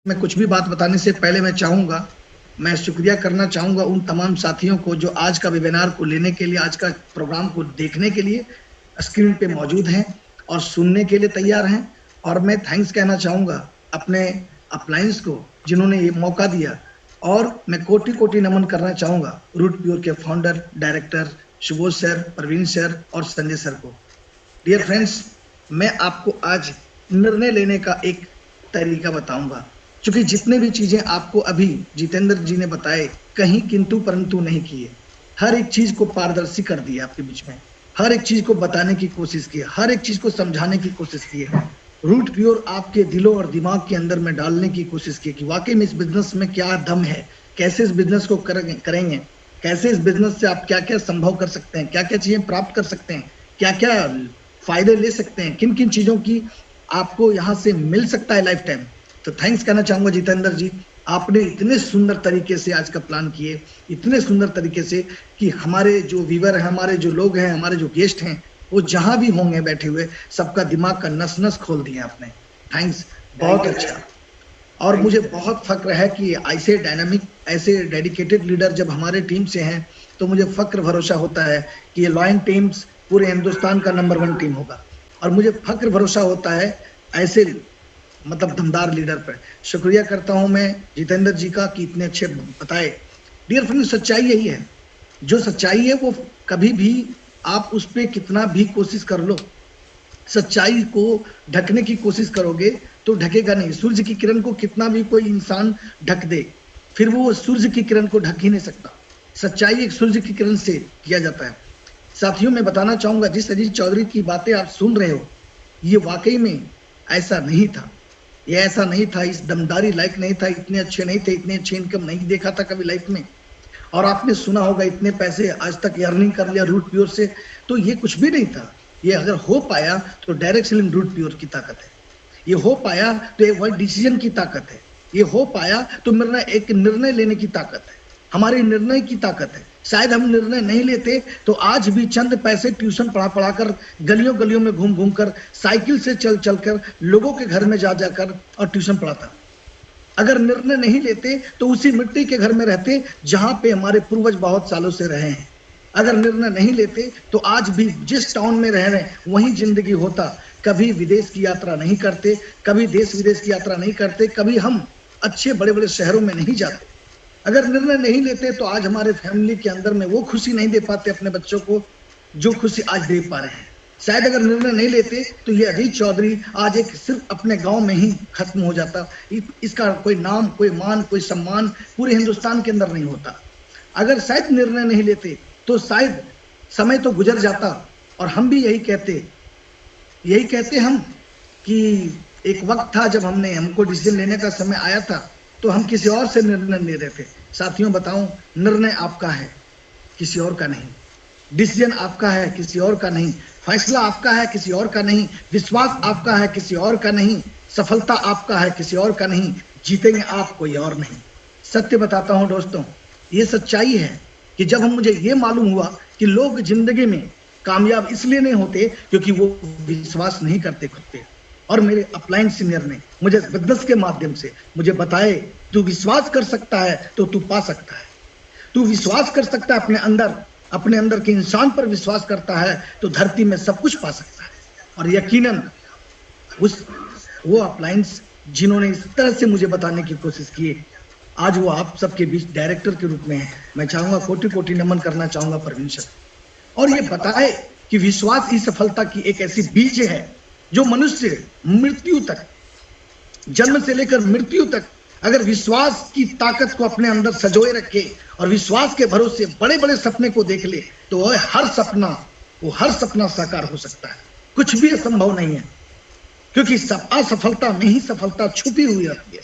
मैं कुछ भी बात बताने से पहले मैं शुक्रिया करना चाहूँगा उन तमाम साथियों को जो आज का वेबिनार को लेने के लिए, आज का प्रोग्राम को देखने के लिए स्क्रीन पे मौजूद हैं और सुनने के लिए तैयार हैं। और मैं थैंक्स कहना चाहूँगा अपने अपलायंस को जिन्होंने ये मौका दिया, और मैं कोटि-कोटि नमन करना चाहूँगा रूट प्योर के founder, director Subodh sir, Praveen sir और संजय सर को। डियर फ्रेंड्स, मैं आपको आज निर्णय लेने का एक तरीका बताऊँगा, क्योंकि जितने भी चीजें आपको अभी जितेंद्र जी ने बताए, कहीं किंतु परंतु नहीं किए। हर एक चीज को पारदर्शी कर दिया आपके बीच में, हर एक चीज को बताने की कोशिश की, हर एक चीज को समझाने की कोशिश की है। रूट प्योर आपके दिलों और दिमाग के अंदर में डालने की कोशिश की कि वाकई में इस बिजनेस में क्या दम है, कैसे इस बिजनेस को करेंगे, कैसे इस बिजनेस से आप क्या क्या संभव कर सकते हैं, क्या क्या चीजें प्राप्त कर सकते हैं, क्या क्या फायदे ले सकते हैं, किन किन चीजों की आपको यहाँ से मिल सकता है लाइफ टाइम। तो थैंक्स कहना चाहूंगा जितेंद्र जी, आपने इतने सुंदर तरीके से आज का प्लान किए, इतने सुंदर तरीके से कि हमारे जो व्यूअर हैं, हमारे जो लोग हैं, हमारे जो गेस्ट हैं, वो जहां भी होंगे बैठे हुए, सबका दिमाग का नस नस खोल दिया आपने। थैंक्स, बहुत अच्छा। और मुझे बहुत फक्र है कि ऐसे डायनामिक, ऐसे डेडिकेटेड लीडर जब हमारे टीम से हैं, तो मुझे फक्र भरोसा होता है कि ये लॉयन टीम्स पूरे हिंदुस्तान का नंबर 1 टीम होगा। और मुझे फक्र भरोसा होता है ऐसे मतलब दमदार लीडर पर। शुक्रिया करता हूं मैं जितेंद्र जी का कि इतने अच्छे बताए। डियर फ्रेंड, सच्चाई यही है, जो सच्चाई है वो कभी भी आप उस पर कितना भी कोशिश कर लो, सच्चाई को ढकने की कोशिश करोगे तो ढकेगा नहीं। सूर्य की किरण को कितना भी कोई इंसान ढक दे, फिर वो सूर्य की किरण को ढक ही नहीं सकता। सच्चाई एक सूर्य की किरण से किया जाता है। साथियों, मैं बताना चाहूंगा, जिस अजीत चौधरी की बातें आप सुन रहे हो, ये वाकई में ऐसा नहीं था, ये ऐसा नहीं था, इस दमदारी लायक नहीं था, इतने अच्छे नहीं थे, इतने अच्छे इनकम नहीं देखा था कभी लाइफ में। और आपने सुना होगा इतने पैसे आज तक अर्निंग कर लिया रूट प्योर से, तो ये कुछ भी नहीं था। ये अगर हो पाया तो डायरेक्ट सेलिंग रूट प्योर की ताकत है, ये हो पाया तो एक वर्ड डिसीजन की ताकत है, ये हो पाया तो निर्णय लेने की ताकत है, हमारे निर्णय की ताकत है। शायद हम निर्णय नहीं लेते तो आज भी चंद पैसे ट्यूशन पढ़ा कर, गलियों गलियों में घूम घूम कर, साइकिल से चल चल कर, लोगों के घर में जा जाकर और ट्यूशन पढ़ाता। अगर निर्णय नहीं लेते तो उसी मिट्टी के घर में रहते जहां पे हमारे पूर्वज बहुत सालों से रहे हैं। अगर निर्णय नहीं लेते तो आज भी जिस टाउन में रह रहे हैं वहीं जिंदगी होता। कभी विदेश की यात्रा नहीं करते, कभी देश विदेश की यात्रा नहीं करते, कभी हम अच्छे बड़े बड़े शहरों में नहीं जाते। अगर निर्णय नहीं लेते तो आज हमारे फैमिली के अंदर में वो खुशी नहीं दे पाते अपने बच्चों को जो खुशी आज दे पा रहे हैं। शायद अगर निर्णय नहीं लेते तो ये अजीत चौधरी आज एक सिर्फ अपने गांव में ही खत्म हो जाता, इसका कोई नाम, कोई मान, कोई सम्मान पूरे हिंदुस्तान के अंदर नहीं होता। अगर शायद निर्णय नहीं लेते तो शायद समय तो गुजर जाता, और हम भी यही कहते हम कि एक वक्त था जब हमको डिसीजन लेने का समय आया था तो हम किसी और से निर्णय ले रहे थे। साथियों, बताऊं, निर्णय आपका है, किसी और का नहीं। डिसीजन आपका है, किसी और का नहीं। फैसला आपका है, किसी और का नहीं। विश्वास आपका है, किसी और का नहीं। सफलता आपका है, किसी और का नहीं। जीतेंगे आप, कोई और नहीं। सत्य बताता हूं दोस्तों, ये सच्चाई है कि जब मुझे ये मालूम हुआ कि लोग जिंदगी में कामयाब इसलिए नहीं होते क्योंकि वो विश्वास नहीं करते खुद पे, और मेरे अपलाइन सीनियर ने मुझे बिजनेस के माध्यम से मुझे बताए, तू विश्वास कर सकता है तो तू पा सकता है। तू विश्वास कर सकता है अपने अंदर के इंसान पर विश्वास करता है तो धरती में सब कुछ पा सकता है। और यकीनन वो अपलाइंस जिन्होंने इस तरह से मुझे बताने की कोशिश की, आज वो आप सबके बीच डायरेक्टर के रूप में है। मैं चाहूंगा, कोटि कोटि नमन करना चाहूंगा प्रवीण सर। और ये बताए कि विश्वास ही सफलता की एक ऐसी बीज है जो मनुष्य मृत्यु तक, जन्म से लेकर मृत्यु तक, अगर विश्वास की ताकत को अपने अंदर सजोए रखे और विश्वास के भरोसे बड़े बड़े सपने को देख ले तो वो हर सपना साकार हो सकता है। कुछ भी असंभव नहीं है, क्योंकि असफलता में ही सफलता छुपी हुई रहती है।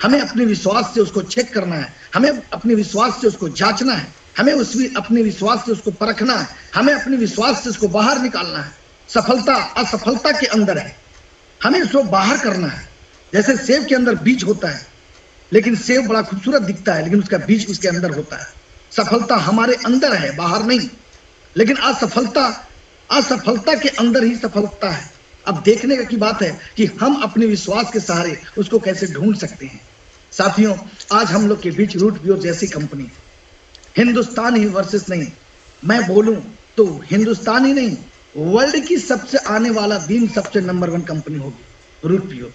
हमें अपने विश्वास से उसको चेक करना है, हमें अपने विश्वास से उसको जांचना है, हमें अपने विश्वास से उसको परखना है, हमें अपने विश्वास से उसको बाहर निकालना है। सफलता असफलता के अंदर है, हमें उसको बाहर करना है। जैसे सेब के अंदर बीज होता है, लेकिन सेब बड़ा खूबसूरत दिखता है, लेकिन उसका बीज उसके अंदर होता है। सफलता हमारे अंदर है, बाहर नहीं। लेकिन असफलता के अंदर ही सफलता है। अब देखने की बात है कि हम अपने विश्वास के सहारे उसको कैसे ढूंढ सकते हैं। साथियों, आज हम लोग के बीच रूट प्योर जैसी कंपनी, हिंदुस्तान ही वर्सेस नहीं, मैं बोलूं तो हिंदुस्तान ही नहीं, वर्ल्ड की सबसे आने वाला दिन सबसे नंबर 1 कंपनी होगी रूट प्योर।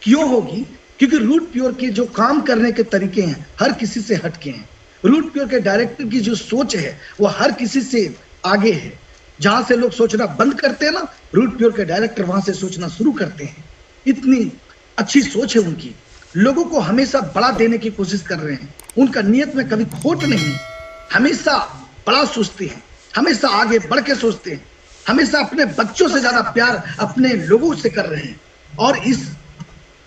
क्यों होगी? क्योंकि रूट प्योर के जो काम करने के तरीके हैं हर किसी से हटके हैं। रूट प्योर के डायरेक्टर की जो सोच है वो हर किसी से आगे है। जहां से लोग सोचना बंद करते हैं ना, रूट प्योर के डायरेक्टर वहां से सोचना शुरू करते हैं। इतनी अच्छी सोच है उनकी, लोगों को हमेशा बड़ा देने की कोशिश कर रहे हैं। उनका नियत में कभी खोट नहीं, हमेशा बड़ा सोचते हैं, हमेशा आगे बढ़ के सोचते हैं, हमेशा अपने बच्चों से ज्यादा प्यार अपने लोगों से कर रहे हैं। और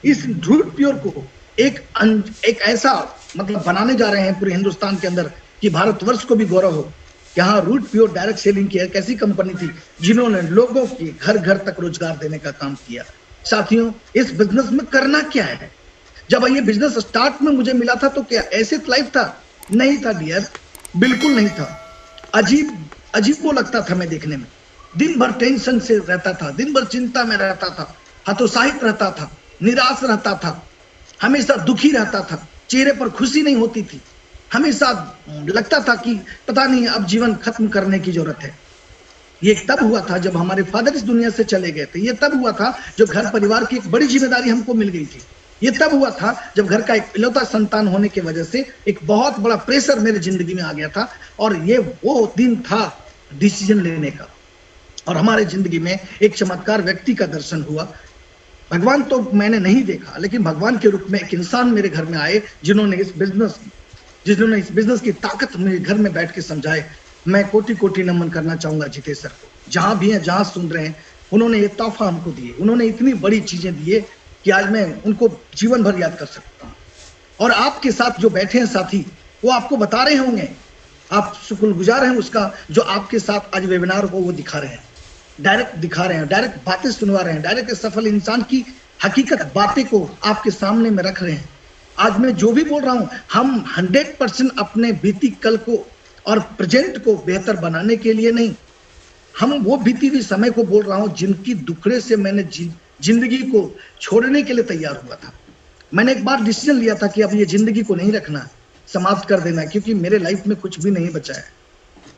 इस रूट प्योर को एक ऐसा मतलब बनाने जा रहे हैं पूरे हिंदुस्तान के अंदर कि भारतवर्ष को भी गौरव हो कि हाँ, रूट प्योर डायरेक्ट सेलिंग की एक ऐसी कंपनी थी जिन्होंने लोगों के घर घर तक रोजगार देने का काम किया। साथियों, इस बिजनेस में करना क्या है? जब ये बिजनेस स्टार्ट में मुझे मिला था तो क्या ऐसे लाइफ था? नहीं था डियर, बिल्कुल नहीं था। अजीब वो लगता था मैं देखने में। दिन भर टेंशन से रहता था, दिन भर चिंता में रहता था, हतोत्साहित रहता था, निराश रहता था, हमेशा दुखी रहता था, चेहरे पर खुशी नहीं होती थी, हमेशा लगता था कि पता नहीं अब जीवन खत्म करने की जरूरत है। ये तब हुआ था जब हमारे फादर इस दुनिया से चले गए थे। ये तब हुआ था जब घर परिवार की एक बड़ी जिम्मेदारी हमको मिल गई थी। ये तब हुआ था जब घर का एक इकलौता संतान होने की वजह से एक बहुत बड़ा प्रेशर मेरे जिंदगी में आ गया था। और ये वो दिन था डिसीजन लेने का। और हमारे जिंदगी में एक चमत्कार व्यक्ति का दर्शन हुआ। भगवान तो मैंने नहीं देखा, लेकिन भगवान के रूप में एक इंसान मेरे घर में आए जिन्होंने इस बिजनेस की ताकत मेरे घर में बैठ के समझाए। मैं कोटि कोटि नमन करना चाहूंगा जितेश सर को, जहां भी हैं, जहां सुन रहे हैं। उन्होंने ये तोहफा हमको दिए, उन्होंने इतनी बड़ी चीजें दिए कि आज मैं उनको जीवन भर याद कर सकता हूँ। और आपके साथ जो बैठे हैं साथी, वो आपको बता रहे होंगे, आप शुक्रगुजार हैं उसका जो आपके साथ आज वेबिनार को वो दिखा रहे हैं, डायरेक्ट दिखा रहे हैं, डायरेक्ट बातें सुनवा रहे हैं, डायरेक्ट सफल इंसान की हकीकत बातें को आपके सामने में रख रहे हैं। आज मैं जो भी बोल रहा हूं, हम 100% अपने बीती कल को और प्रेजेंट को बेहतर बनाने के लिए नहीं, हम वो बीती हुई समय को बोल रहा हूं जिनकी दुखड़े से मैंने जिंदगी को छोड़ने के लिए तैयार हुआ था। मैंने एक बार डिसीजन लिया था कि अब ये जिंदगी को नहीं रखना, समाप्त कर देना, क्योंकि मेरे लाइफ में कुछ भी नहीं बचा है।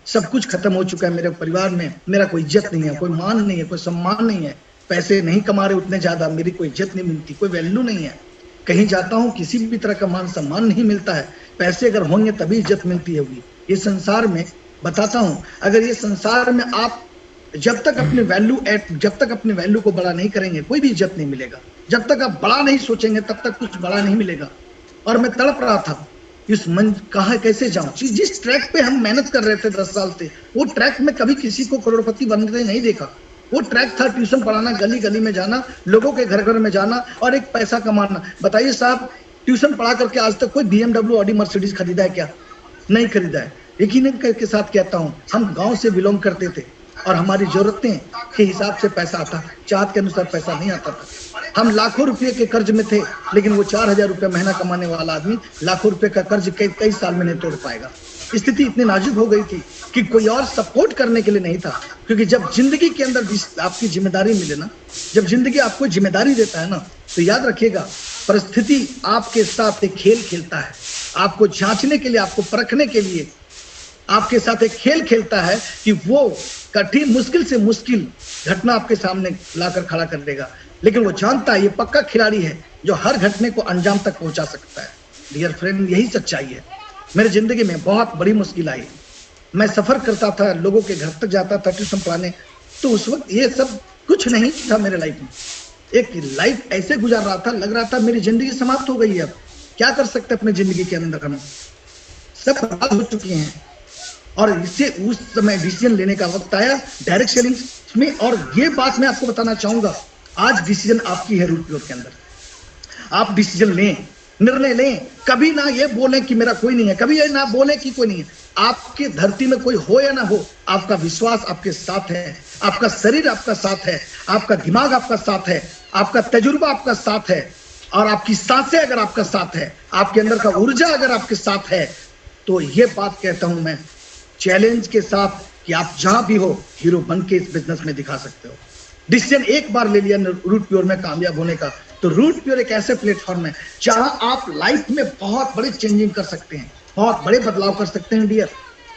सब कुछ खत्म हो चुका है। मेरे परिवार में मेरा कोई इज्जत नहीं है, कोई मान नहीं है, कोई सम्मान नहीं है। पैसे नहीं कमा रहे उतने ज्यादा, मेरी कोई इज्जत नहीं मिलती, कोई वैल्यू नहीं है। कहीं जाता हूँ किसी भी तरह का मान सम्मान नहीं मिलता है। पैसे अगर होंगे तभी इज्जत मिलती होगी। ये संसार में बताता हूँ, अगर ये संसार में आप जब तक अपने वैल्यू को बड़ा नहीं करेंगे, कोई भी इज्जत नहीं मिलेगा। जब तक आप बड़ा नहीं सोचेंगे तब तक कुछ बड़ा नहीं मिलेगा। और मैं तड़प रहा था इस मन कहाँ कैसे जाऊं। जिस ट्रैक पे हम मेहनत कर रहे थे 10 साल से, वो ट्रैक में कभी किसी को करोड़पति बनते नहीं देखा। वो ट्रैक था ट्यूशन पढ़ाना, गली गली में जाना, लोगों के घर घर में जाना और एक पैसा कमाना। बताइए साहब, ट्यूशन पढ़ा करके आज तक कोई BMW, ऑडी, मर्सिडीज खरीदा है क्या? नहीं खरीदा है। यकीन के साथ कहता हूँ, हम गाँव से बिलोंग करते थे और हमारी जरूरतें के हिसाब से पैसा आता, चाहत के अनुसार पैसा नहीं आता था। हम लाखों रुपए के कर्ज में थे, लेकिन वो 4000 रुपए महीना कमाने वाला आदमी लाखों रुपए का कर्ज कई साल में नहीं तोड़ पाएगा। स्थिति इतनी नाजुक हो गई थी कि कोई और सपोर्ट करने के लिए नहीं था। क्योंकि जब जिंदगी के अंदर आपकी जिम्मेदारी मिले ना, जब जिंदगी आपको जिम्मेदारी देता है ना, तो याद रखिएगा, परिस्थिति आपके साथ एक खेल खेलता है। आपको जांचने के लिए, आपको परखने के लिए आपके साथ एक खेल खेलता है कि वो कठिन, मुश्किल से मुश्किल घटना आपके सामने लाकर खड़ा कर देगा। लेकिन वो जानता है, ये पक्का खिलाड़ी है जो हर घटने को अंजाम तक पहुंचा सकता है। डियर फ्रेंड, यही सच्चाई है। मेरी जिंदगी में बहुत बड़ी मुश्किल आई। मैं सफर करता था, लोगों के घर तक जाता था ट्यूशन पढ़ाने, तो उस वक्त ये सब कुछ नहीं था मेरे लाइफ में। एक लाइफ ऐसे गुजार रहा था, लग रहा था मेरी जिंदगी समाप्त हो गई है। अब क्या कर सकते अपने जिंदगी के अंदर, हम सब बर्बाद हो चुके हैं। और इससे उस समय डिसीजन लेने का वक्त आया डायरेक्ट सेलिंग में। और ये बात मैं आपको बताना चाहूंगा, आज डिसीजन आपकी है रूट प्योर के अंदर। आप डिसीजन लें, निर्णय लें। कभी ना ये बोलें कि मेरा कोई नहीं है, कभी ये ना बोलें कि कोई नहीं है। आपके धरती में कोई हो या ना हो, आपका विश्वास आपके साथ है, आपका शरीर आपका साथ है, आपका दिमाग आपका साथ है, आपका तजुर्बा आपका साथ है, और आपकी सांसें अगर आपका साथ है, आपके अंदर का ऊर्जा अगर आपके साथ है, तो ये बात कहता हूं मैं चैलेंज के साथ कि आप जहां भी हो, हीरो बन के इस बिजनेस में दिखा सकते हो। डिसीजन एक बार ले लिया रूट प्योर में कामयाब होने का, तो रूट प्योर एक ऐसे प्लेटफॉर्म है जहां आप लाइफ में बहुत बड़े चेंजिंग कर सकते हैं, बहुत बड़े बदलाव कर सकते हैं डियर।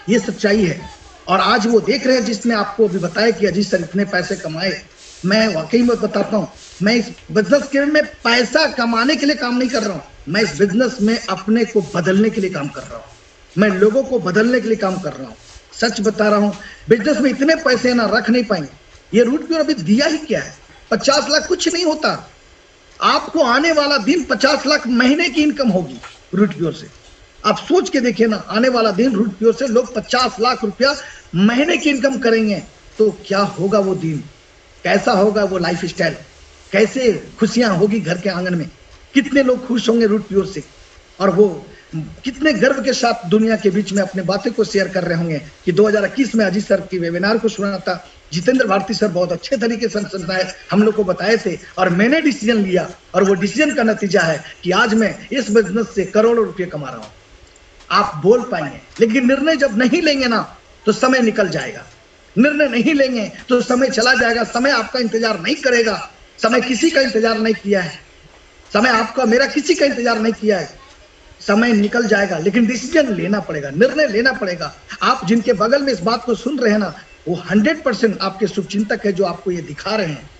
ये सच्चाई है। और आज वो देख रहे हैं जिसने आपको अभी बताया कि अजीत सर इतने पैसे कमाए। मैं वाकई में बताता हूँ, मैं इस बिजनेस के में पैसा कमाने के लिए काम नहीं कर रहा हूँ, मैं इस बिजनेस में अपने को बदलने के लिए काम कर रहा हूँ, मैं लोगों को बदलने के लिए काम कर रहा हूँ। सच बता रहा हूँ, बिजनेस में इतने पैसे ना रख नहीं पाएंगे। ये रूट प्योर अभी दिया ही क्या है, 50 लाख कुछ नहीं होता। आपको आने वाला दिन 50 लाख महीने की इनकम होगी रूट प्योर से। आप सोच के देखिए ना, आने वाला दिन रूट प्योर से लोग 50 लाख रुपया महीने की इनकम करेंगे, तो क्या होगा वो दिन, कैसा होगा वो लाइफ स्टाइल, कैसे खुशियां होगी घर के आंगन में, कितने लोग खुश होंगे रूट प्योर से, और वो कितने गर्व के साथ दुनिया के बीच में अपने बातें को शेयर कर रहे होंगे कि 2021 में अजीत सर की वेबिनार को सुना था, जितेंद्र भारती सर बहुत अच्छे तरीके से समझाए, हम लोग को बताए थे, और मैंने डिसीजन लिया, और वो डिसीजन का नतीजा है कि आज मैं इस बिजनेस से करोड़ों रुपये कमा रहा हूं। आप बोल पाएंगे, लेकिन निर्णय जब नहीं लेंगे ना तो समय निकल जाएगा। निर्णय नहीं लेंगे तो समय चला जाएगा, समय आपका इंतजार नहीं करेगा। समय किसी का इंतजार नहीं किया है, समय आपका मेरा किसी का इंतजार नहीं किया है। समय निकल जाएगा, लेकिन डिसीजन लेना पड़ेगा, निर्णय लेना पड़ेगा। आप जिनके बगल में इस बात को सुन रहे हैं ना, वो 100% आपके शुभचिंतक है जो आपको ये दिखा रहे हैं।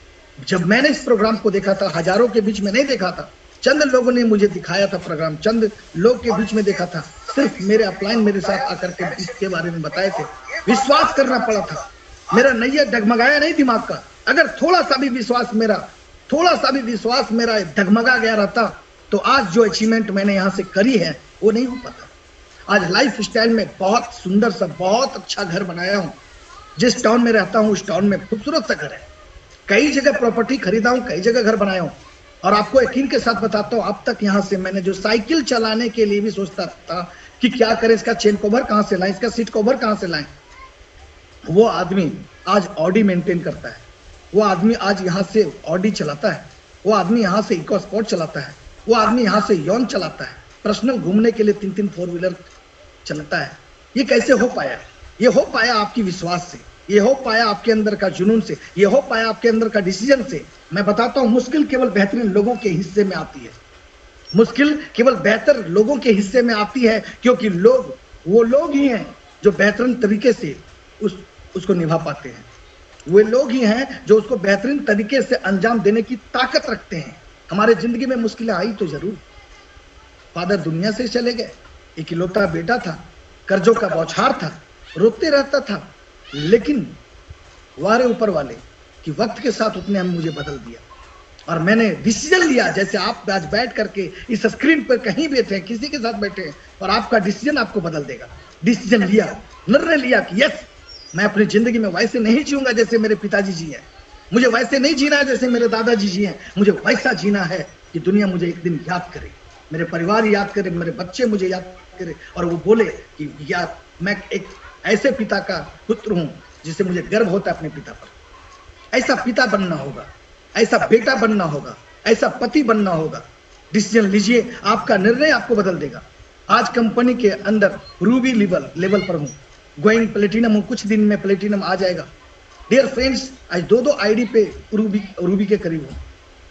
जब मैंने इस प्रोग्राम को देखा था, हजारों के बीच में नहीं देखा था, चंद लोगों ने मुझे दिखाया था प्रोग्राम, चंद लोग के बीच में देखा था, सिर्फ मेरे अपलाइन मेरे साथ आकर के इसके बारे में बताए थे। विश्वास करना पड़ा था, मेरा नैया डगमगाया नहीं दिमाग का। अगर थोड़ा सा भी विश्वास मेरा डगमगा गया रहता तो आज जो अचीवमेंट मैंने यहाँ से करी है वो नहीं हो पाता। आज लाइफ स्टाइल में बहुत सुंदर सा, बहुत अच्छा घर बनाया हूँ। जिस टाउन में रहता हूँ उस टाउन में खूबसूरत सा घर है, कई जगह प्रॉपर्टी खरीदा हूँ, कई जगह घर बनाया हूँ। और आपको यकीन के साथ बताता हूँ, अब तक यहाँ से मैंने जो साइकिल चलाने के लिए भी सोचता था कि क्या करें, इसका चेन कवर कहाँ से लाएं, इसका सीट कवर कहाँ से लाएं, वो आदमी आज ऑडी मेंटेन करता है, वो आदमी आज यहाँ से ऑडी चलाता है, वो आदमी यहाँ से इको स्पोर्ट चलाता है, वो आदमी यहाँ से यॉन चलाता है, पर्सनल घूमने के लिए 3-3 4 व्हीलर चलाता है। ये कैसे हो पाया? ये हो पाया आपकी विश्वास से, ये हो पाया आपके अंदर का जुनून से, ये हो पाया आपके अंदर का डिसीजन से। मैं बताता हूँ, मुश्किल केवल बेहतरीन लोगों के हिस्से में आती है, मुश्किल केवल बेहतर लोगों के हिस्से में आती है, क्योंकि लोग वो लोग ही हैं जो बेहतरीन तरीके से उसको निभा पाते हैं। वे लोग ही हैं जो उसको बेहतरीन तरीके से अंजाम देने की ताकत रखते हैं। हमारे जिंदगी में मुश्किलें आई तो जरूर, फादर दुनिया से चले गए, इकलौता बेटा था, कर्जों का बौछार था, रोते रहता था, लेकिन वारे ऊपर वाले कि वक्त के साथ उसने हम मुझे बदल दिया। और मैंने डिसीजन लिया, जैसे आप आज बैठ करके इस स्क्रीन पर कहीं बैठे हैं, किसी के साथ बैठे हैं, और आपका डिसीजन आपको बदल देगा। डिसीजन लिया, निर्णय लिया कि यस, मैं अपनी जिंदगी में वैसे नहीं जीऊंगा जैसे मेरे पिताजी जी हैं, मुझे वैसे नहीं जीना है जैसे मेरे दादाजी जी हैं, मुझे वैसा जीना है कि दुनिया मुझे एक दिन याद करे, मेरे परिवार याद करे, मेरे बच्चे मुझे याद करे, और वो बोले कि यार मैं एक ऐसे पिता का पुत्र हूं जिससे मुझे गर्व होता है अपने पिता पर। ऐसा पिता बनना होगा, ऐसा बेटा बनना होगा, ऐसा पति बनना होगा। डिसीजन लीजिए, आपका निर्णय आपको बदल देगा। आज कंपनी के अंदर रूबी लेवल पर हूं, गोइंग प्लेटिनम हूं, कुछ दिन में प्लेटिनम आ जाएगा। डियर फ्रेंड्स, आज 2 आईडी पे रूबी के करीब हूं।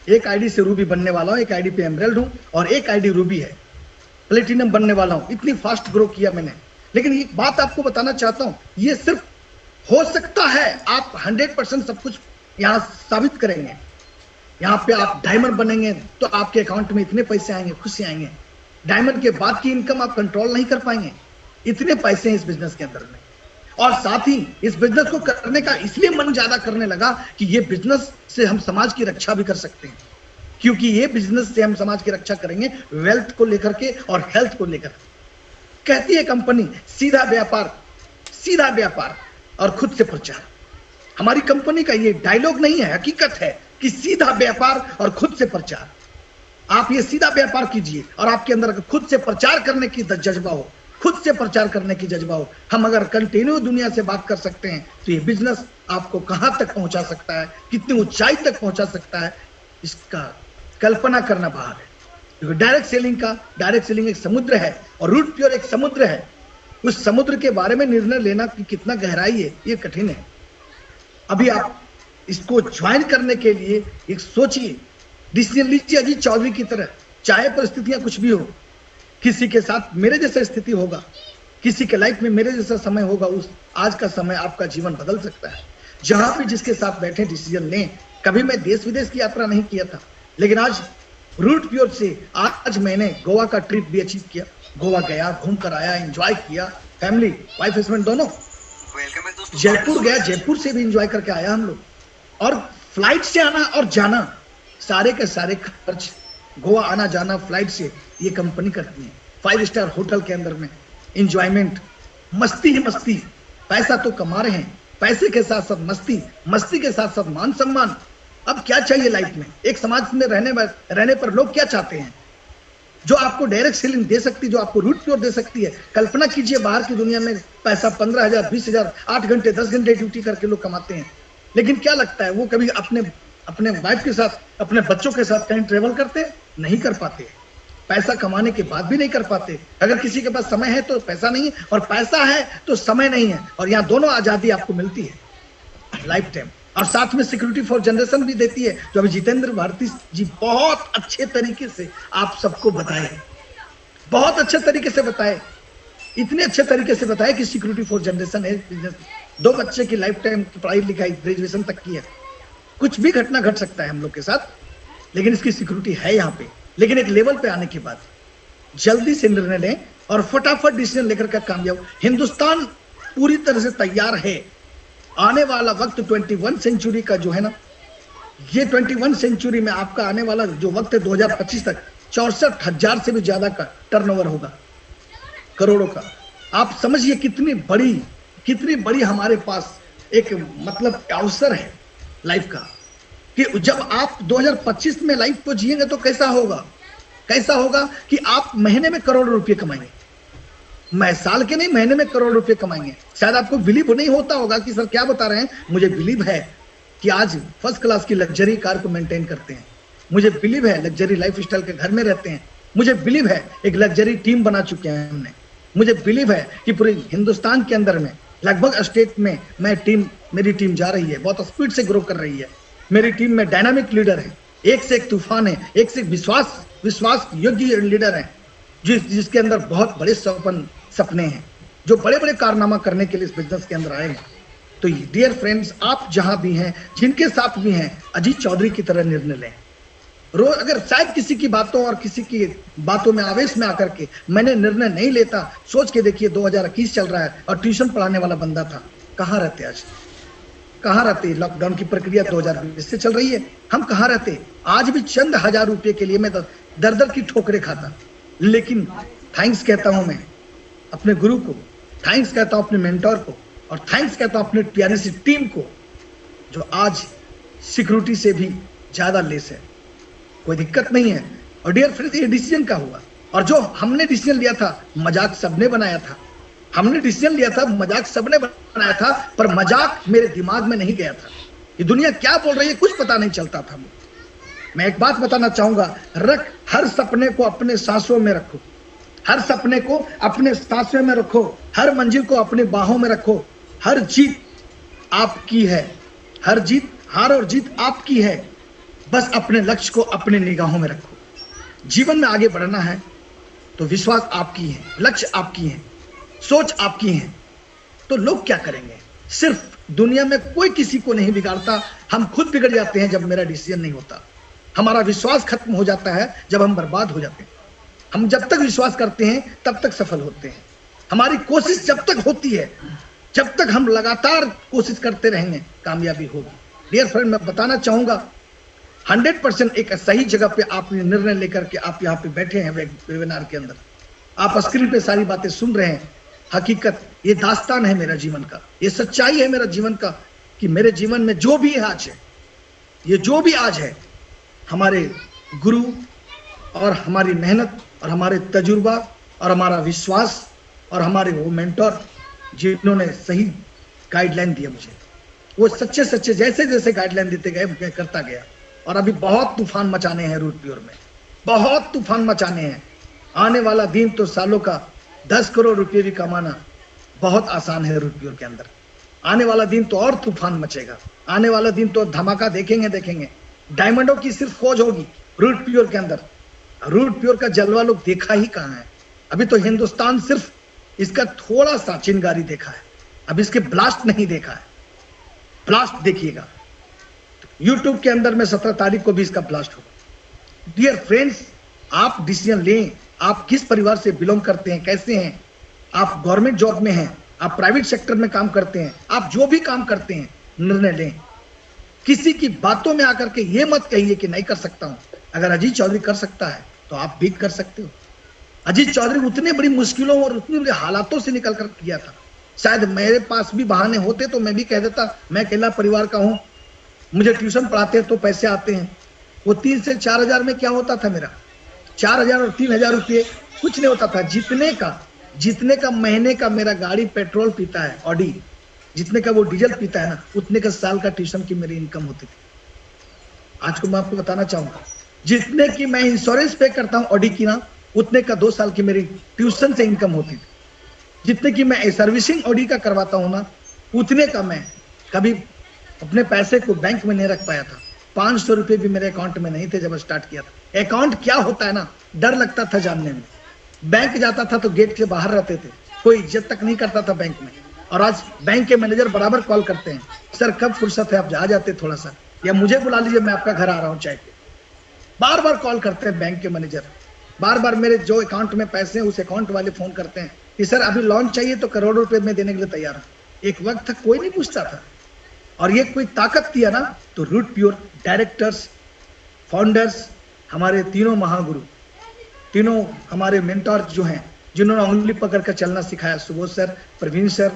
एक आईडी से रूबी बनने वाला हूं, एक आईडी पे एमराल्ड हूं, और एक आईडी रूबी है, प्लेटिनम बनने वाला हूं। इतनी फास्ट ग्रो किया मैंने। लेकिन एक बात आपको बताना चाहता हूं, ये सिर्फ हो सकता है, आप 100% सब कुछ यहाँ साबित करेंगे। यहाँ पे आप डायमंड बनेंगे तो आपके अकाउंट में इतने पैसे आएंगे, खुशी आएंगे। डायमंड के बाद की इनकम आप कंट्रोल नहीं कर पाएंगे, इतने पैसे हैं इस बिजनेस के अंदर में। और साथ ही इस बिजनेस को करने का इसलिए मन ज्यादा करने लगा कि ये बिजनेस से हम समाज की रक्षा भी कर सकते हैं, क्योंकि ये बिजनेस से हम समाज की रक्षा करेंगे वेल्थ को लेकर के और हेल्थ को लेकर। कहती है कंपनी, सीधा व्यापार और खुद से प्रचार। हमारी कंपनी का ये डायलॉग नहीं है, हकीकत है कि सीधा व्यापार और खुद से प्रचार। आप ये सीधा व्यापार कीजिए और आपके अंदर खुद से प्रचार करने की जज्बा हो, खुद से प्रचार करने की जज्बा हो। हम अगर कंटिन्यू दुनिया से बात कर सकते हैं तो ये बिजनेस आपको कहां तक पहुंचा सकता है, कितनी ऊंचाई तक पहुंचा सकता है, इसका कल्पना करना बाहर है। क्योंकि डायरेक्ट सेलिंग एक समुद्र है और रूट प्योर एक समुद्र है। उस समुद्र के बारे में निर्णय लेना कि कितना गहराई है, ये कठिन है। अभी आप इसको ज्वाइन करने के लिए एक सोचिए डिसीजन लीजिए अजीत चौधरी की तरह, चाहे परिस्थितियां कुछ भी हो। किसी के साथ मेरे जैसा स्थिति होगा, किसी के लाइफ में मेरे जैसा समय होगा, उस आज का समय आपका जीवन बदल सकता है। जहां भी जिसके साथ बैठे डिसीजन लें। कभी मैं देश विदेश की यात्रा नहीं किया था, लेकिन आज रूट प्योर से आज मैंने गोवा का ट्रिप भी अचीव किया। गोवा गया, घूम कर आया, एंजॉय किया, फैमिली वाइफ हस्बैंड दोनों। जयपुर गया, जयपुर से भी एंजॉय करके आया हम लोग। और फ्लाइट से आना और जाना, सारे के सारे खर्च गोवा आना जाना फ्लाइट से ये कंपनी करती है। 5 स्टार होटल के अंदर में एंजॉयमेंट, मस्ती ही मस्ती। पैसा तो कमा रहे हैं, पैसे के साथ साथ मस्ती, मस्ती के साथ साथ मान सम्मान। अब क्या चाहिए लाइफ में? एक समाज में रहने पर लोग क्या चाहते हैं? जो आपको डायरेक्ट सेलिंग दे सकती है, जो आपको रूट प्योर दे सकती है। कल्पना कीजिए बाहर की दुनिया में पैसा 15,000 20,000 8 घंटे 10 घंटे ड्यूटी करके लोग कमाते हैं, लेकिन क्या लगता है वो कभी अपने वाइफ के साथ, अपने बच्चों के साथ कहीं ट्रेवल करते? नहीं कर पाते। पैसा कमाने के बाद भी नहीं कर पाते। अगर किसी के पास समय है तो पैसा नहीं है, और पैसा है तो समय नहीं है, और यहाँ दोनों आजादी आपको मिलती है लाइफ टाइम। और साथ में सिक्योरिटी फॉर जनरेशन भी देती है, जो अभी जितेंद्र भारती जी बहुत अच्छे तरीके से आप सबको बताए, बहुत अच्छे तरीके से बताए, इतने अच्छे तरीके से बताए कि सिक्योरिटी फॉर जनरेशन है। 2 बच्चे की लाइफ टाइम की पढ़ाई लिखाई ग्रेजुएशन तक की है। कुछ भी घटना घट सकता है हम लोग के साथ, लेकिन इसकी सिक्योरिटी है यहाँ पे। लेकिन एक लेवल पे आने के बाद जल्दी से निर्णय लें और फटाफट डिसीजन लेकर के कामयाब। हिंदुस्तान पूरी तरह से तैयार है। आने वाला वक्त 21 सेंचुरी का जो है ना, ये 21 सेंचुरी में आपका आने वाला जो वक्त है 2025 तक 64,000 से भी ज्यादा का टर्नओवर होगा, करोड़ों का। आप समझिए कितनी बड़ी हमारे पास एक मतलब अवसर है लाइफ का, कि जब आप 2025 में लाइफ को जिएंगे तो कैसा होगा कि आप महीने में करोड़ रुपए कमाएंगे। मैं साल के नहीं, महीने में करोड़ रुपए कमाएंगे। शायद आपको बिलीव नहीं होता होगा कि सर क्या बता रहे हैं। मुझे बिलीव है कि आज फर्स्ट क्लास की लग्जरी कार को मेंटेन करते हैं। मुझे बिलीव है लग्जरी लाइफ स्टाइल के घर में रहते हैं। मुझे बिलीव है एक लग्जरी टीम बना चुके हैं हमने। मुझे बिलीव है कि पूरे हिंदुस्तान के अंदर में लगभग स्टेट में मेरी टीम जा रही है, बहुत स्पीड से ग्रो कर रही है। मेरी टीम में डायनामिक लीडर है, एक से एक तूफान है, एक से विश्वास योग्य लीडर है, जिसके अंदर बहुत बड़े सपने हैं, जो बड़े बड़े कारनामा करने के लिए इस बिजनेस के अंदर आए हैं। तो डियर फ्रेंड्स, आप जहां भी हैं, जिनके साथ भी हैं, अजीत चौधरी की तरह निर्णय लें। रोज अगर शायद किसी की बातों और किसी की बातों में आवेश में आकर के मैंने निर्णय नहीं लेता, सोच के देखिए 2021 चल रहा है और ट्यूशन पढ़ाने वाला बंदा था, कहाँ रहते आज? कहाँ रहते? लॉकडाउन की प्रक्रिया 2020 से चल रही है, हम कहाँ रहते? आज भी चंद हजार रुपये के लिए मैं दर की ठोकरें खाता, लेकिन थैंक्स कहता हूं मैं अपने गुरु को, थैंक्स कहता हूं अपने मेंटोर को, और थैंक्स कहता हूं अपनी प्यारी सी टीम को, जो आज सिक्योरिटी से भी ज्यादा लेस है। कोई दिक्कत नहीं है। और डियर फ्रेंड्स, ये डिसीजन का हुआ, और जो हमने डिसीजन लिया था मजाक सबने बनाया था। बनाया था, पर मजाक मेरे दिमाग में नहीं गया था। ये दुनिया क्या बोल रही है कुछ पता नहीं चलता था। मैं एक बात बताना चाहूंगा, हर सपने को अपने सांसों में रखो, हर सपने को अपने सांसों में रखो, हर मंजिल को अपने बाहों में रखो। हर जीत आपकी है, हार और जीत आपकी है। बस अपने लक्ष्य को अपने निगाहों में रखो। जीवन में आगे बढ़ना है तो विश्वास आपकी है, लक्ष्य आपकी है, सोच आपकी है। तो लोग क्या करेंगे? सिर्फ दुनिया में कोई किसी को नहीं बिगाड़ता, हम खुद बिगड़ जाते हैं जब मेरा डिसीजन नहीं होता। हमारा विश्वास खत्म हो जाता है जब हम बर्बाद हो जाते हैं। हम जब तक विश्वास करते हैं तब तक सफल होते हैं। हमारी कोशिश जब तक होती है, जब तक हम लगातार कोशिश करते रहेंगे, कामयाबी होगी। डियर फ्रेंड, मैं बताना चाहूंगा 100% एक सही जगह पे आप निर्णय लेकर के आप यहाँ पे बैठे हैं वेबिनार के अंदर। आप स्क्रीन पे सारी बातें सुन रहे हैं। हकीकत, ये दास्तान है मेरा जीवन का, ये सच्चाई है मेरा जीवन का, कि मेरे जीवन में जो भी आज है, ये जो भी आज है, हमारे गुरु और हमारी मेहनत और हमारे तजुर्बा और हमारा विश्वास और हमारे वो मेंटोर जिन्होंने सही गाइडलाइन दिया मुझे, वो सच्चे सच्चे जैसे जैसे गाइडलाइन देते गए मैं करता गया। और अभी बहुत तूफान मचाने हैं रूट प्योर में, बहुत तूफान मचाने हैं। आने वाला दिन तो सालों का 10 करोड़ रुपये भी कमाना बहुत आसान है रूट प्योर के अंदर। आने वाला दिन तो और तूफान मचेगा। आने वाला दिन तो धमाका देखेंगे। डायमंडों की सिर्फ खोज होगी, रूट प्योर के अंदर। रूट प्योर का जलवा लोग देखा ही कहाँ है। अभी तो हिंदुस्तान सिर्फ इसका थोड़ा सा चिंगारी देखा है, अब इसके ब्लास्ट नहीं देखा है। ब्लास्ट देखिएगा यूट्यूब के अंदर में 17 तारीख को भी इसका ब्लास्ट होगा। डियर फ्रेंड्स, आप डिसीजन लें, आप किस परिवार से बिलोंग करते हैं, कैसे हैं, आप गवर्नमेंट जॉब में हैं, आप प्राइवेट सेक्टर में काम करते हैं, आप जो भी काम करते हैं, निर्णय लें। किसी की बातों में आकर के ये मत कहिए कि नहीं कर सकता हूं। अगर अजीत चौधरी कर सकता है तो आप भी कर सकते हो। अजीत चौधरी उतने बड़ी मुश्किलों और उतने बड़े हालातों से निकल कर किया था। शायद मेरे पास भी बहाने होते तो मैं भी कह देता मैं अकेला परिवार का हूं, मुझे ट्यूशन पढ़ाते हैं तो पैसे आते हैं। वो 3 से 4 हजार में क्या होता था मेरा? 4 हजार और 3 हजार रुपये कुछ नहीं होता था। जितने का महीने का मेरा गाड़ी पेट्रोल पीता है ऑडी, जितने का वो डीजल पीता है ना, उतने का साल का ट्यूशन की मेरी इनकम होती थी। आज को मैं आपको बताना चाहूंगा, जितने की मैं इंश्योरेंस पे करता हूं ऑडी की ना, उतने का 2 साल की मेरी ट्यूशन से इनकम होती थी। जितने की मैं सर्विसिंग ऑडी का करवाता हूं ना, उतने का मैं कभी अपने पैसे को बैंक में नहीं रख पाया था। 500 रुपये भी मेरे अकाउंट में नहीं थे जब स्टार्ट किया था। अकाउंट क्या होता है ना, डर लगता था जानने में। बैंक जाता था तो गेट के बाहर रहते थे, कोई इज्जत तक नहीं करता था बैंक में। और आज बैंक के मैनेजर बराबर कॉल करते हैं, सर कब फुर्सत है, आप आ जाते थोड़ा सा, या मुझे बुला लीजिए, मैं आपका घर आ रहा हूँ चाय पे। बार बार कॉल करते हैं बैंक के मैनेजर, बार बार मेरे जो अकाउंट में पैसे हैं उस अकाउंट वाले फोन करते हैं कि सर अभी लोन चाहिए तो करोड़ों रुपए में देने के लिए तैयार हूं। एक वक्त तक कोई नहीं पूछता था। और ये कोई ताकत किया ना तो रूट प्योर डायरेक्टर्स, फाउंडर्स, हमारे तीनों महागुरु, तीनों हमारे मेंटोर जो हैं, जिन्होंने उंगली पकड़ कर चलना सिखाया, सुबोध सर, प्रवीण सर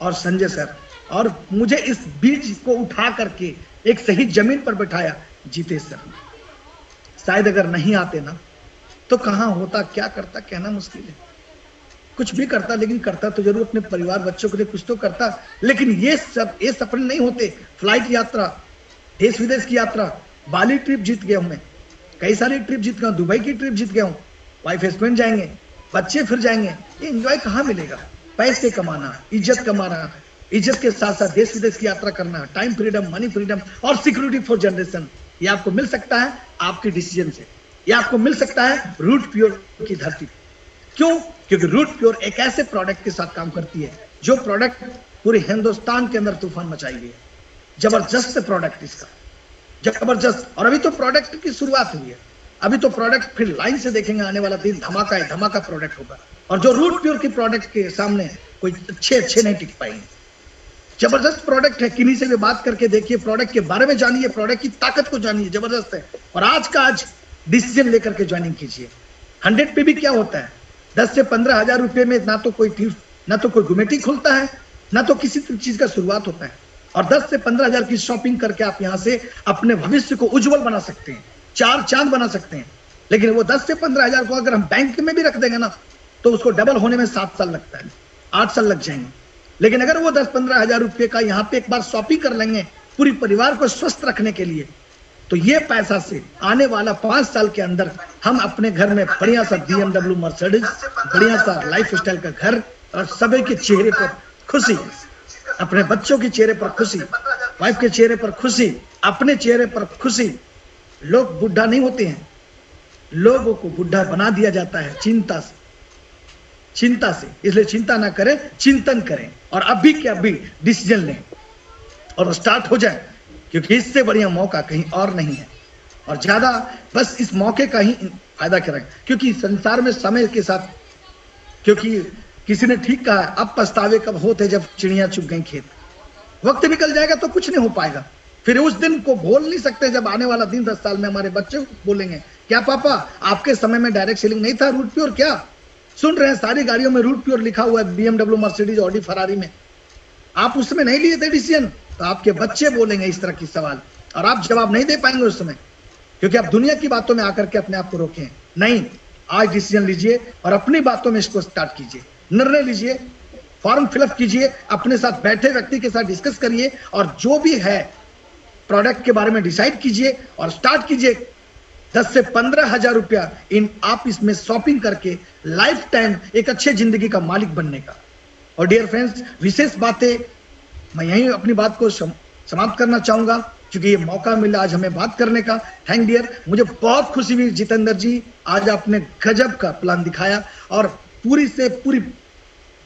और संजय सर, और मुझे इस बीज को उठा करके एक सही जमीन पर बैठाया, जीतेश सर। शायद अगर नहीं आते ना तो कहाँ होता, क्या करता, कहना मुश्किल है। कुछ भी करता, लेकिन करता तो जरूर अपने परिवार बच्चों के लिए कुछ तो करता। लेकिन ये सपने नहीं होते। फ्लाइट यात्रा, देश विदेश की यात्रा, बाली ट्रिप जीत गया हूं मैं, कई सारी ट्रिप जीत गया हूं, दुबई की ट्रिप जीत गया हूं, वाइफ हस्बैंड जाएंगे, बच्चे फिर जाएंगे। ये एंजॉय कहाँ मिलेगा? पैसे कमाना, इज्जत कमाना, इज्जत के साथ साथ देश विदेश की यात्रा करना, टाइम फ्रीडम, मनी फ्रीडम और सिक्योरिटी फॉर जनरेशन, ये आपको मिल सकता है आपके डिसीजन से। ये आपको मिल सकता है रूट प्योर की धरती। क्यों? क्योंकि रूट प्योर एक ऐसे प्रोडक्ट के साथ काम करती है जो प्रोडक्ट पूरे हिंदुस्तान के अंदर तूफान मचाई गई है। जबरदस्त प्रोडक्ट इसका, जबरदस्त। और अभी तो प्रोडक्ट की शुरुआत हुई है, अभी तो प्रोडक्ट फिर लाइन से देखेंगे, आने वाला दिन धमाका है, धमाका प्रोडक्ट होगा। और जो रूट प्योर की प्रोडक्ट के सामने कोई अच्छे नहीं टिक पाएंगे। जबरदस्त प्रोडक्ट है, किन्हीं से भी बात करके देखिए, प्रोडक्ट के बारे में जानिए, प्रोडक्ट की ताकत को जानिए, जबरदस्त है। और आज का आज डिसीजन लेकर के ज्वाइनिंग कीजिए। 100 पे भी क्या होता है, 10 से 15 हजार रुपए में ना तो कोई गुमेटी खुलता है, ना तो किसी चीज का शुरुआत होता है। और 10 से 15 हजार की शॉपिंग करके आप यहाँ से अपने भविष्य को उज्जवल बना सकते हैं, 4 चांद बना सकते हैं। लेकिन वो 10 से 15 हजार को अगर हम बैंक में भी रख देंगे ना, तो उसको डबल होने में 7 साल लगता है, 8 साल लग जाएंगे। लेकिन अगर वो 10-15 हजार रुपये का यहाँ पे एक बार शॉपिंग कर लेंगे पूरी परिवार को स्वस्थ रखने के लिए, तो ये पैसा से आने वाला 5 साल के अंदर हम अपने घर में बढ़िया सा BMW मर्सिडीज, बढ़िया सा लाइफ स्टाइल का घर, और सभी के चेहरे पर खुशी, अपने बच्चों के चेहरे पर खुशी, वाइफ के चेहरे पर खुशी, अपने चेहरे पर खुशी। लोग बुढ़ा नहीं होते हैं, लोगों को बुढ़ा बना दिया जाता है चिंता से। इसलिए चिंता ना करें, चिंतन करें, और अभी के अभी डिसीजन लें और स्टार्ट हो जाए, क्योंकि इससे बढ़िया मौका कहीं और नहीं है। और ज्यादा बस इस मौके का ही फायदा करें, क्योंकि संसार में समय के साथ, क्योंकि किसी ने ठीक कहा, अब पछतावे कब होते जब चिड़िया चुग गई खेत। वक्त निकल जाएगा तो कुछ नहीं हो पाएगा। फिर उस दिन को भूल नहीं सकते जब आने वाला दिन 10 साल में हमारे बच्चे बोलेंगे, क्या पापा आपके समय में डायरेक्ट सेलिंग नहीं था, रूट प्योर क्या? सुन रहे हैं सारी गाड़ियों में रूट प्योर लिखा हुआ है, BMW मर्सिडीज, ऑडी, फरारी में। आप उसमें नहीं लिए थे डिसीजन, तो आपके बच्चे बोलेंगे इस तरह की सवाल, और आप जवाब नहीं दे पाएंगे उस समय, क्योंकि आप दुनिया की बातों में आकर के अपने आप को रोकें। नहीं, आज डिसीजन लीजिए और अपनी बातों में इसको स्टार्ट कीजिए, निर्णय लीजिए, फॉर्म फिलअप कीजिए, अपने साथ बैठे व्यक्ति के साथ डिस्कस करिए, और जो भी है प्रोडक्ट के बारे में डिसाइड कीजिए और स्टार्ट कीजिए। 10 से 15 हजार रुपया आप इसमें शॉपिंग करके लाइफ टाइम एक अच्छे जिंदगी का मालिक बनने का। और डियर फ्रेंड्स, विशेष बातें मैं यहीं अपनी बात को समाप्त करना चाहूंगा। क्योंकि ये मौका मिला आज हमें बात करने का। थैंक डियर, मुझे बहुत खुशी हुई जितेंद्र जी, आज आपने गजब का प्लान दिखाया और पूरी से पूरी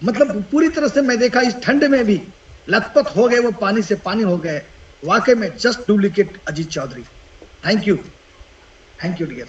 मतलब पूरी तरह से मैं देखा इस ठंड में भी लथपथ हो गए, वो पानी से पानी हो गए। वाकई में just duplicate Ajit Chaudhary. Thank you dear.